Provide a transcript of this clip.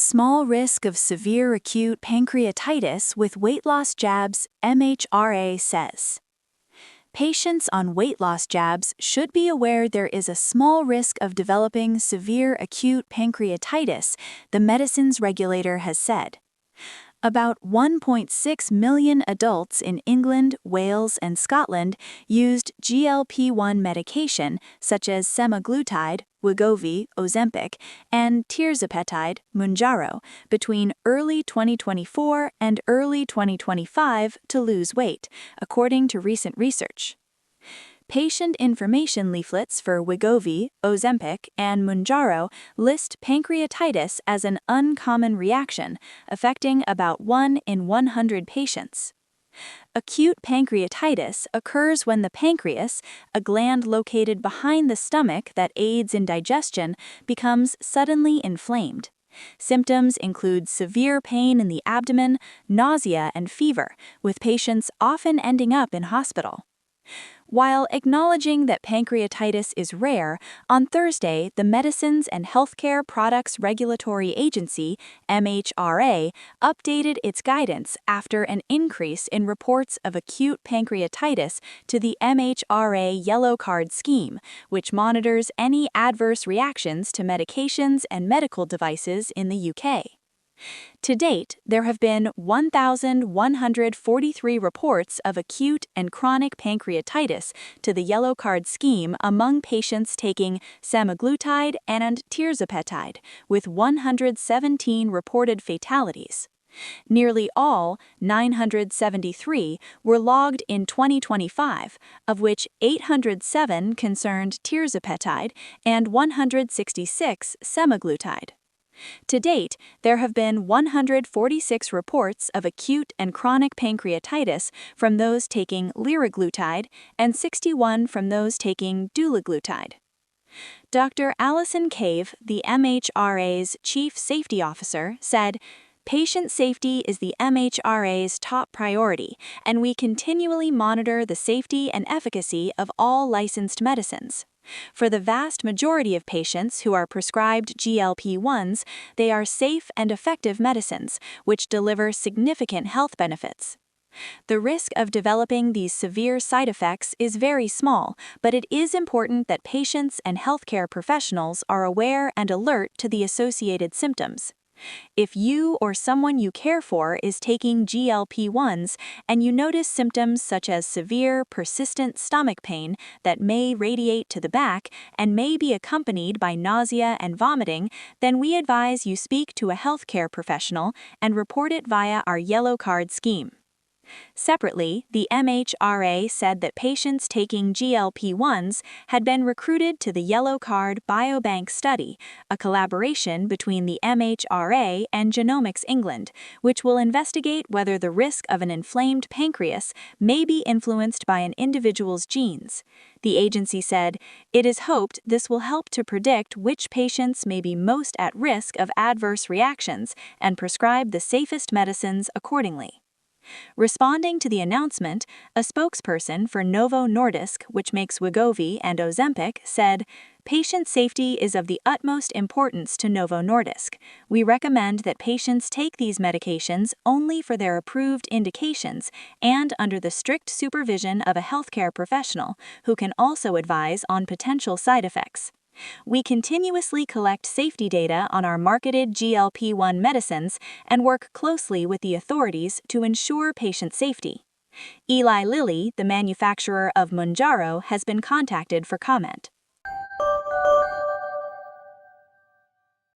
Small risk of severe acute pancreatitis with weight loss jabs, MHRA says. Patients on weight loss jabs should be aware there is a small risk of developing severe acute pancreatitis, the medicines regulator has said. About 1.6 million adults in England, Wales, and Scotland used GLP-1 medication such as semaglutide, Wegovy, Ozempic, and tirzepatide, Mounjaro, between early 2024 and early 2025 to lose weight, according to recent research. Patient information leaflets for Wegovy, Ozempic, and Mounjaro list pancreatitis as an uncommon reaction, affecting about 1 in 100 patients. Acute pancreatitis occurs when the pancreas, a gland located behind the stomach that aids in digestion, becomes suddenly inflamed. Symptoms include severe pain in the abdomen, nausea, and fever, with patients often ending up in hospital. While acknowledging that pancreatitis is rare, on Thursday, the Medicines and Healthcare Products Regulatory Agency, MHRA, updated its guidance after an increase in reports of acute pancreatitis to the MHRA Yellow Card scheme, which monitors any adverse reactions to medications and medical devices in the UK. To date, there have been 1,143 reports of acute and chronic pancreatitis to the Yellow Card scheme among patients taking semaglutide and tirzepatide, with 117 reported fatalities. Nearly all, 973, were logged in 2025, of which 807 concerned tirzepatide and 166 semaglutide. To date, there have been 146 reports of acute and chronic pancreatitis from those taking liraglutide and 61 from those taking dulaglutide. Dr. Alison Cave, the MHRA's Chief Safety Officer, said, "Patient safety is the MHRA's top priority, and we continually monitor the safety and efficacy of all licensed medicines. For the vast majority of patients who are prescribed GLP-1s, they are safe and effective medicines, which deliver significant health benefits. The risk of developing these severe side effects is very small, but it is important that patients and healthcare professionals are aware and alert to the associated symptoms. If you or someone you care for is taking GLP-1s and you notice symptoms such as severe, persistent stomach pain that may radiate to the back and may be accompanied by nausea and vomiting, then we advise you speak to a healthcare professional and report it via our Yellow Card scheme." Separately, the MHRA said that patients taking GLP-1s had been recruited to the Yellow Card Biobank study, a collaboration between the MHRA and Genomics England, which will investigate whether the risk of an inflamed pancreas may be influenced by an individual's genes. The agency said, "It is hoped this will help to predict which patients may be most at risk of adverse reactions and prescribe the safest medicines accordingly." Responding to the announcement, a spokesperson for Novo Nordisk, which makes Wegovy and Ozempic, said, "Patient safety is of the utmost importance to Novo Nordisk. We recommend that patients take these medications only for their approved indications and under the strict supervision of a healthcare professional who can also advise on potential side effects. We continuously collect safety data on our marketed GLP-1 medicines and work closely with the authorities to ensure patient safety." Eli Lilly, the manufacturer of Mounjaro, has been contacted for comment.